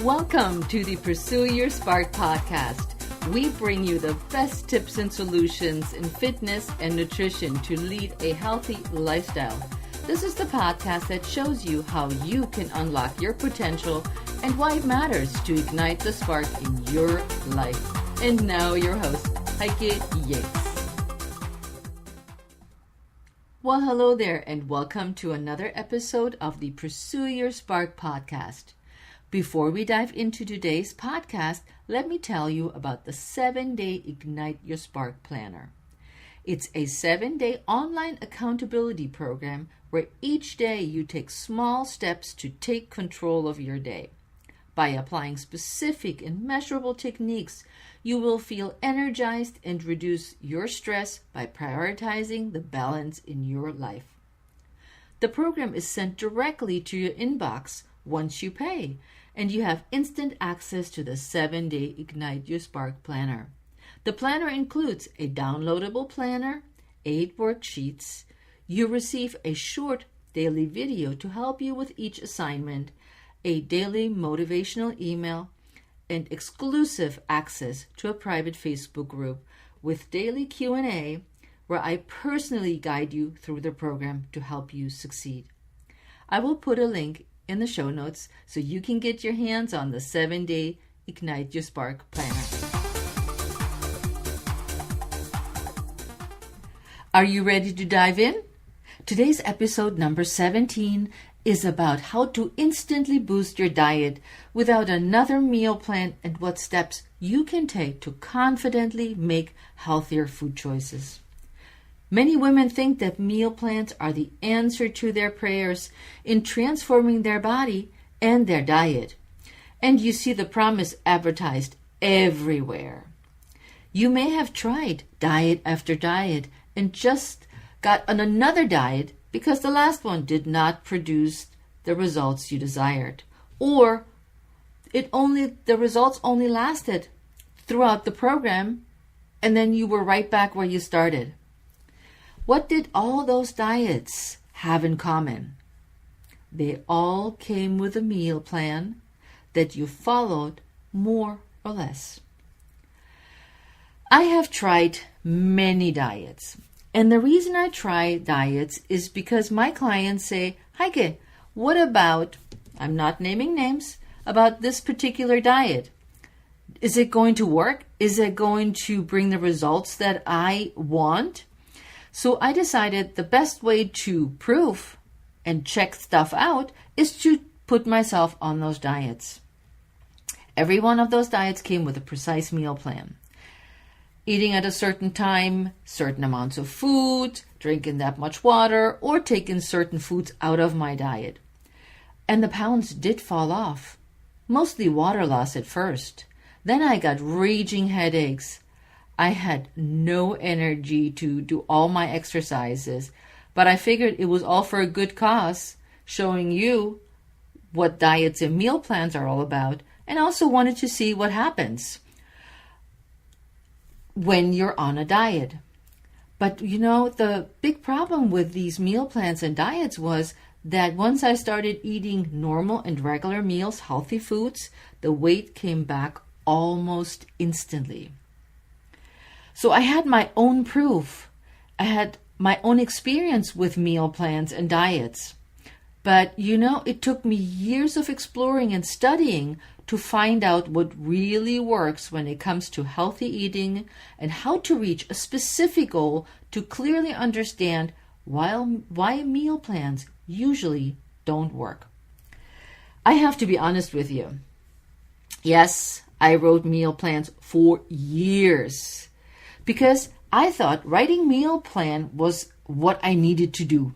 Welcome to the Pursue Your Spark podcast. We bring you the best tips and solutions in fitness and nutrition to lead a healthy lifestyle. This is the podcast that shows you how you can unlock your potential and why it matters to ignite the spark in your life. And now your host, Heike Yates. Well, hello there and welcome to another episode of the Pursue Your Spark podcast. Before we dive into today's podcast, let me tell you about the 7-Day Ignite Your Spark Planner. It's a 7-day online accountability program where each day you take small steps to take control of your day. By applying specific and measurable techniques, you will feel energized and reduce your stress by prioritizing the balance in your life. The program is sent directly to your inbox once you pay, and you have instant access to the 7-Day Ignite Your Spark Planner. The planner includes a downloadable planner, 8 worksheets. You receive a short daily video to help you with each assignment, a daily motivational email, and exclusive access to a private Facebook group with daily Q&A where I personally guide you through the program to help you succeed. I will put a link in the show notes so you can get your hands on the 7-Day Ignite Your Spark Planner. Are you ready to dive in? Today's episode number 17 is about how to instantly boost your diet without another meal plan and what steps you can take to confidently make healthier food choices. Many women think that meal plans are the answer to their prayers in transforming their body and their diet. And you see the promise advertised everywhere. You may have tried diet after diet and just got on another diet because the last one did not produce the results you desired. Or the results only lasted throughout the program and then you were right back where you started. What did all those diets have in common? They all came with a meal plan that you followed more or less. I have tried many diets. And the reason I try diets is because my clients say, Heike, what about, I'm not naming names, about this particular diet? Is it going to work? Is it going to bring the results that I want? So I decided the best way to prove and check stuff out is to put myself on those diets. Every one of those diets came with a precise meal plan. Eating at a certain time, certain amounts of food, drinking that much water, or taking certain foods out of my diet. And the pounds did fall off. Mostly water loss at first. Then I got raging headaches. I had no energy to do all my exercises, but I figured it was all for a good cause, showing you what diets and meal plans are all about, and also wanted to see what happens when you're on a diet. But the big problem with these meal plans and diets was that once I started eating normal and regular meals, healthy foods, the weight came back almost instantly. So I had my own proof. I had my own experience with meal plans and diets. But it took me years of exploring and studying to find out what really works when it comes to healthy eating and how to reach a specific goal to clearly understand why meal plans usually don't work. I have to be honest with you. Yes, I wrote meal plans for years, because I thought writing meal plan was what I needed to do.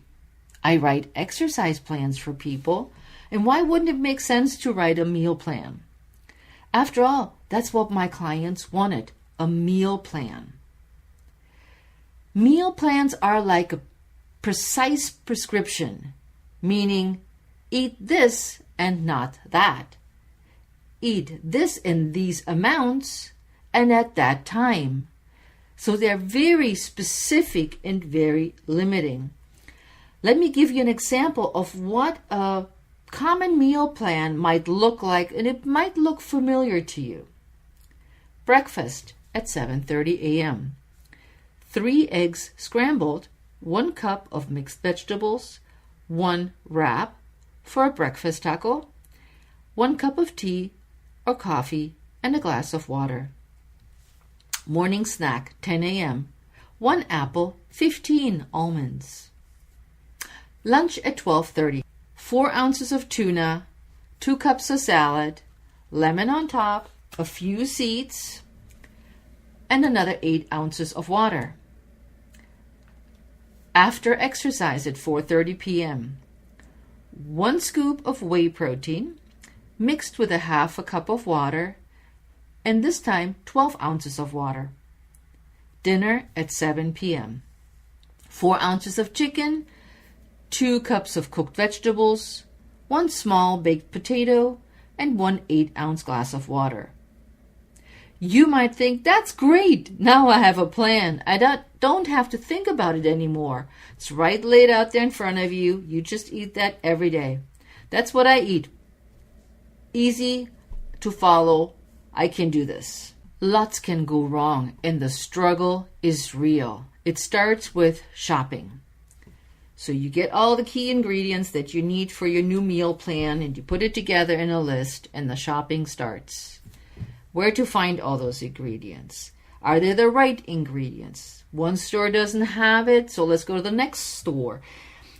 I write exercise plans for people, and why wouldn't it make sense to write a meal plan? After all, that's what my clients wanted, a meal plan. Meal plans are like a precise prescription, meaning eat this and not that. Eat this in these amounts and at that time. So they're very specific and very limiting. Let me give you an example of what a common meal plan might look like, and it might look familiar to you. Breakfast at 7:30 a.m. 3 eggs scrambled, 1 cup of mixed vegetables, 1 wrap for a breakfast taco, 1 cup of tea or coffee, and a glass of water. Morning snack, 10 a.m. 1 apple, 15 almonds. Lunch at 12:30. 4 ounces of tuna, 2 cups of salad, lemon on top, a few seeds, and another 8 ounces of water. After exercise at 4:30 p.m., 1 scoop of whey protein mixed with a half a cup of water, and this time 12 ounces of water. Dinner at 7 p.m. 4 ounces of chicken, 2 cups of cooked vegetables, 1 small baked potato, and 1 8-ounce glass of water. You might think, that's great. Now I have a plan. I don't have to think about it anymore. It's right laid out there in front of you. You just eat that every day. That's what I eat. Easy to follow. I can do this. Lots can go wrong, and the struggle is real. It starts with shopping. So you get all the key ingredients that you need for your new meal plan, and you put it together in a list, and the shopping starts. Where to find all those ingredients? Are they the right ingredients? One store doesn't have it, so let's go to the next store.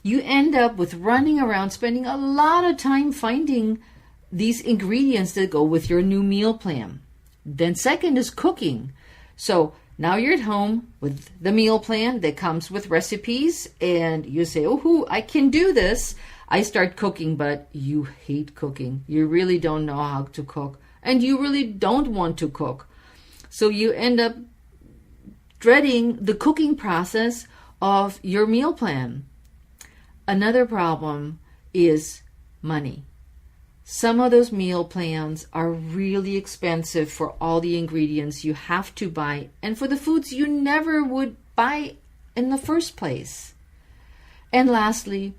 You end up with running around, spending a lot of time finding these ingredients that go with your new meal plan. Then second is cooking. So now you're at home with the meal plan that comes with recipes, and you say, oh, I can do this. I start cooking, but you hate cooking. You really don't know how to cook, and you really don't want to cook. So you end up dreading the cooking process of your meal plan. Another problem is money. Some of those meal plans are really expensive for all the ingredients you have to buy, and for the foods you never would buy in the first place. And lastly,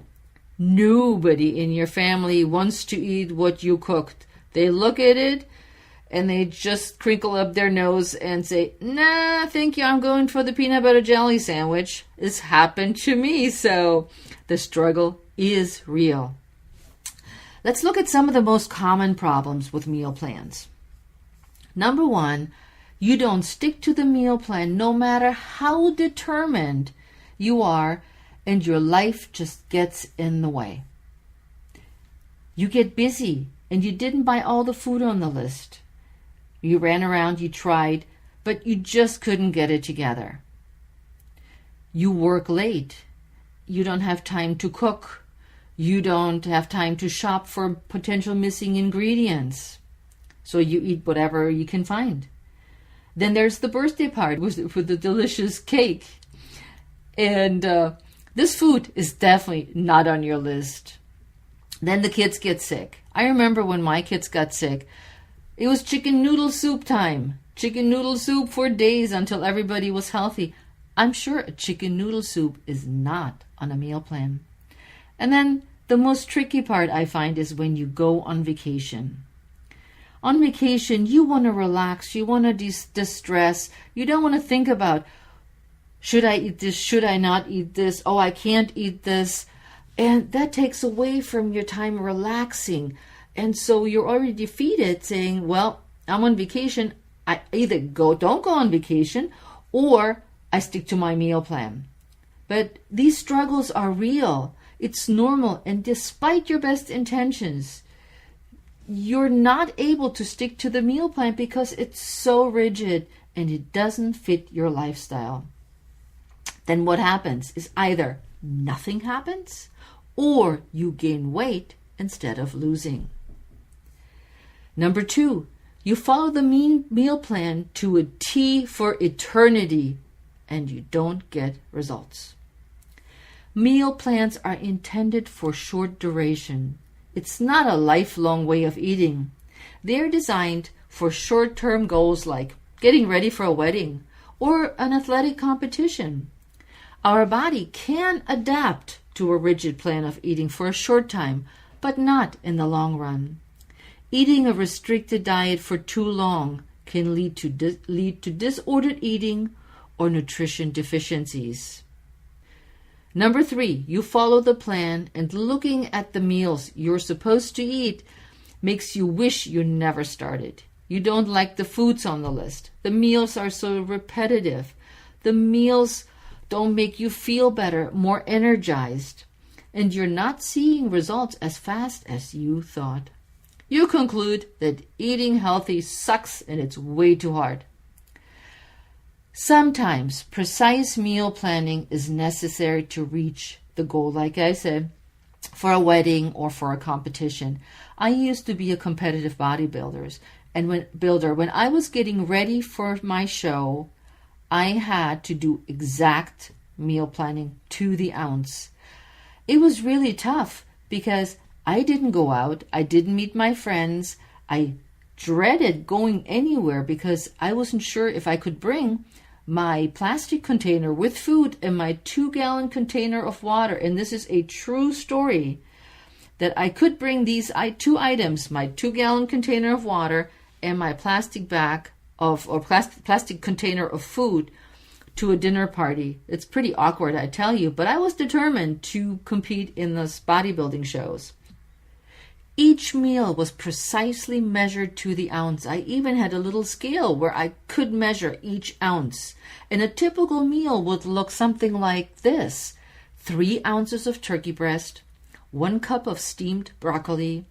nobody in your family wants to eat what you cooked. They look at it and they just crinkle up their nose and say, nah, thank you, I'm going for the peanut butter jelly sandwich. It's happened to me, so the struggle is real. Let's look at some of the most common problems with meal plans. Number 1, you don't stick to the meal plan no matter how determined you are, and your life just gets in the way. You get busy and you didn't buy all the food on the list. You ran around, you tried, but you just couldn't get it together. You work late. You don't have time to cook. You don't have time to shop for potential missing ingredients. So you eat whatever you can find. Then there's the birthday party with the delicious cake. And this food is definitely not on your list. Then the kids get sick. I remember when my kids got sick, it was chicken noodle soup time. Chicken noodle soup for days until everybody was healthy. I'm sure a chicken noodle soup is not on a meal plan. And then the most tricky part I find is when you go on vacation. On vacation, you want to relax. You want to distress. You don't want to think about, should I eat this? Should I not eat this? Oh, I can't eat this. And that takes away from your time relaxing. And so you're already defeated saying, well, I'm on vacation. I either don't go on vacation, or I stick to my meal plan. But these struggles are real. It's normal, and despite your best intentions, you're not able to stick to the meal plan because it's so rigid and it doesn't fit your lifestyle. Then what happens is either nothing happens or you gain weight instead of losing. Number 2, you follow the meal plan to a T for eternity and you don't get results. Meal plans are intended for short duration. It's not a lifelong way of eating. They're designed for short-term goals like getting ready for a wedding or an athletic competition. Our body can adapt to a rigid plan of eating for a short time, but not in the long run. Eating a restricted diet for too long can lead to disordered eating or nutrition deficiencies. Number 3, you follow the plan, and looking at the meals you're supposed to eat makes you wish you never started. You don't like the foods on the list. The meals are so repetitive. The meals don't make you feel better, more energized, and you're not seeing results as fast as you thought. You conclude that eating healthy sucks and it's way too hard. Sometimes precise meal planning is necessary to reach the goal, like I said, for a wedding or for a competition. I used to be a competitive bodybuilder, and when I was getting ready for my show, I had to do exact meal planning to the ounce. It was really tough because I didn't go out, I didn't meet my friends, I dreaded going anywhere because I wasn't sure if I could bring my plastic container with food and my 2-gallon container of water. And this is a true story, that I could bring these 2 items, my 2-gallon container of water and my plastic container of food, to a dinner party. It's pretty awkward, I tell you, but I was determined to compete in those bodybuilding shows. Each meal was precisely measured to the ounce. I even had a little scale where I could measure each ounce. And a typical meal would look something like this: 3 ounces of turkey breast, 1 cup of steamed broccoli,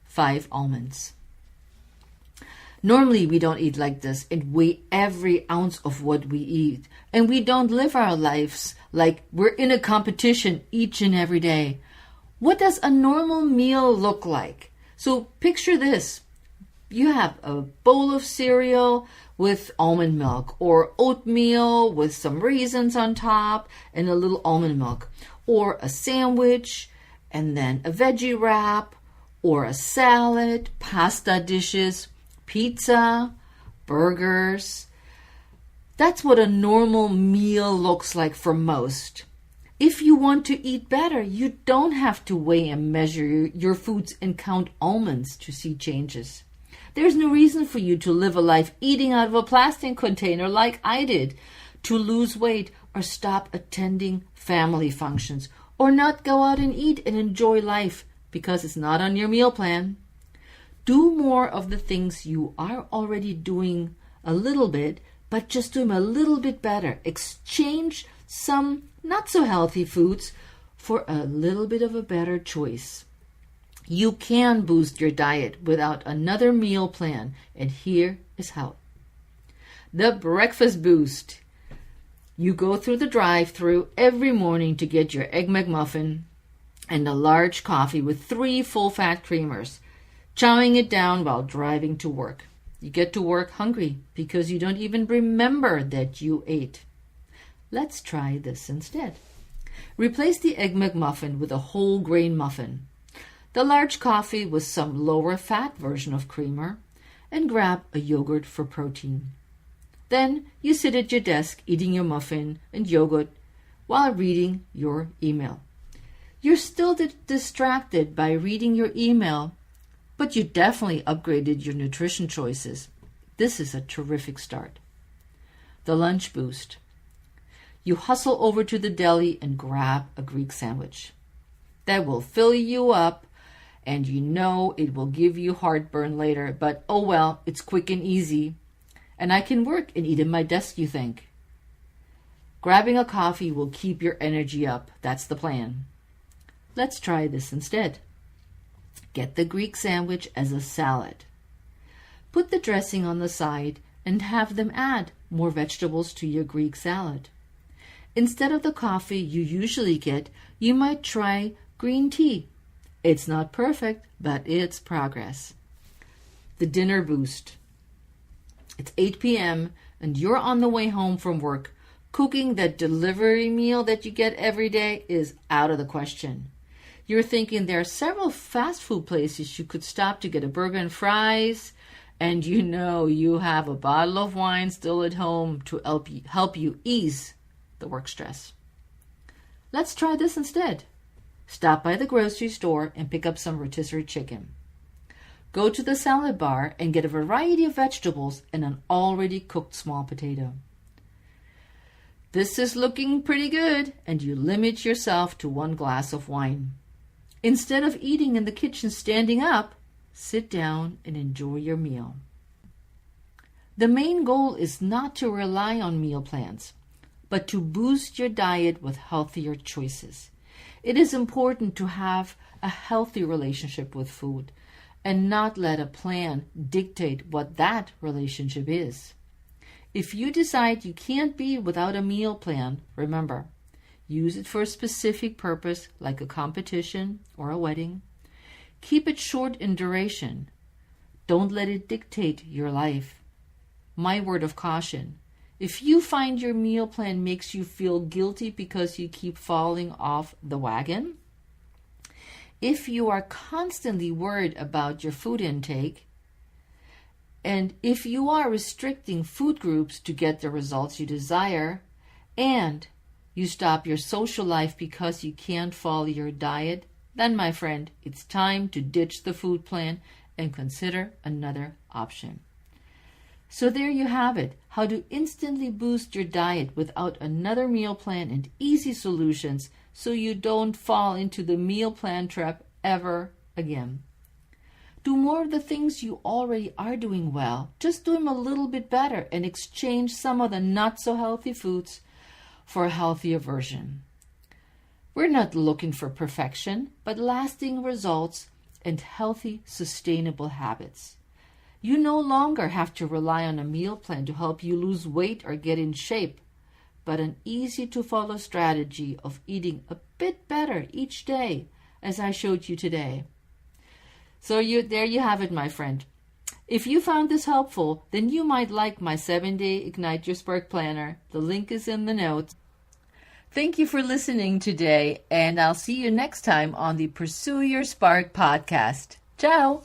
5 almonds. Normally we don't eat like this and weigh every ounce of what we eat. And we don't live our lives like we're in a competition each and every day. What does a normal meal look like? So picture this. You have a bowl of cereal with almond milk, or oatmeal with some raisins on top and a little almond milk, or a sandwich and then a veggie wrap, or a salad, pasta dishes, pizza, burgers. That's what a normal meal looks like for most. If you want to eat better, you don't have to weigh and measure your foods and count almonds to see changes. There's no reason for you to live a life eating out of a plastic container like I did, to lose weight or stop attending family functions, or not go out and eat and enjoy life because it's not on your meal plan. Do more of the things you are already doing a little bit, but just do them a little bit better. Exchange some not so healthy foods for a little bit of a better choice. You can boost your diet without another meal plan, and here is how. The breakfast boost. You go through the drive-thru every morning to get your Egg McMuffin and a large coffee with 3 full-fat creamers, chowing it down while driving to work. You get to work hungry because you don't even remember that you ate. Let's try this instead. Replace the Egg McMuffin with a whole grain muffin, the large coffee with some lower fat version of creamer, and grab a yogurt for protein. Then you sit at your desk eating your muffin and yogurt while reading your email. You're still distracted by reading your email, but you definitely upgraded your nutrition choices. This is a terrific start. The lunch boost. You hustle over to the deli and grab a Greek sandwich. That will fill you up, and you know it will give you heartburn later, but oh well, it's quick and easy. And I can work and eat at my desk, you think. Grabbing a coffee will keep your energy up. That's the plan. Let's try this instead. Get the Greek sandwich as a salad. Put the dressing on the side and have them add more vegetables to your Greek salad. Instead of the coffee you usually get, you might try green tea. It's not perfect, but it's progress. The dinner boost. It's 8 p.m. and you're on the way home from work. Cooking that delivery meal that you get every day is out of the question. You're thinking there are several fast food places you could stop to get a burger and fries, and you know you have a bottle of wine still at home to help you ease the work stress. Let's try this instead. Stop by the grocery store and pick up some rotisserie chicken. Go to the salad bar and get a variety of vegetables and an already cooked small potato. This is looking pretty good, and you limit yourself to 1 glass of wine. Instead of eating in the kitchen standing up, sit down and enjoy your meal. The main goal is not to rely on meal plans, but to boost your diet with healthier choices. It is important to have a healthy relationship with food and not let a plan dictate what that relationship is. If you decide you can't be without a meal plan, remember, use it for a specific purpose like a competition or a wedding. Keep it short in duration. Don't let it dictate your life. My word of caution, if you find your meal plan makes you feel guilty because you keep falling off the wagon, if you are constantly worried about your food intake, and if you are restricting food groups to get the results you desire, and you stop your social life because you can't follow your diet, then, my friend, it's time to ditch the food plan and consider another option. So there you have it, how to instantly boost your diet without another meal plan and easy solutions so you don't fall into the meal plan trap ever again. Do more of the things you already are doing well. Just do them a little bit better and exchange some of the not so healthy foods for a healthier version. We're not looking for perfection, but lasting results and healthy, sustainable habits. You no longer have to rely on a meal plan to help you lose weight or get in shape, but an easy-to-follow strategy of eating a bit better each day, as I showed you today. So there you have it, my friend. If you found this helpful, then you might like my 7-day Ignite Your Spark Planner. The link is in the notes. Thank you for listening today, and I'll see you next time on the Pursue Your Spark podcast. Ciao!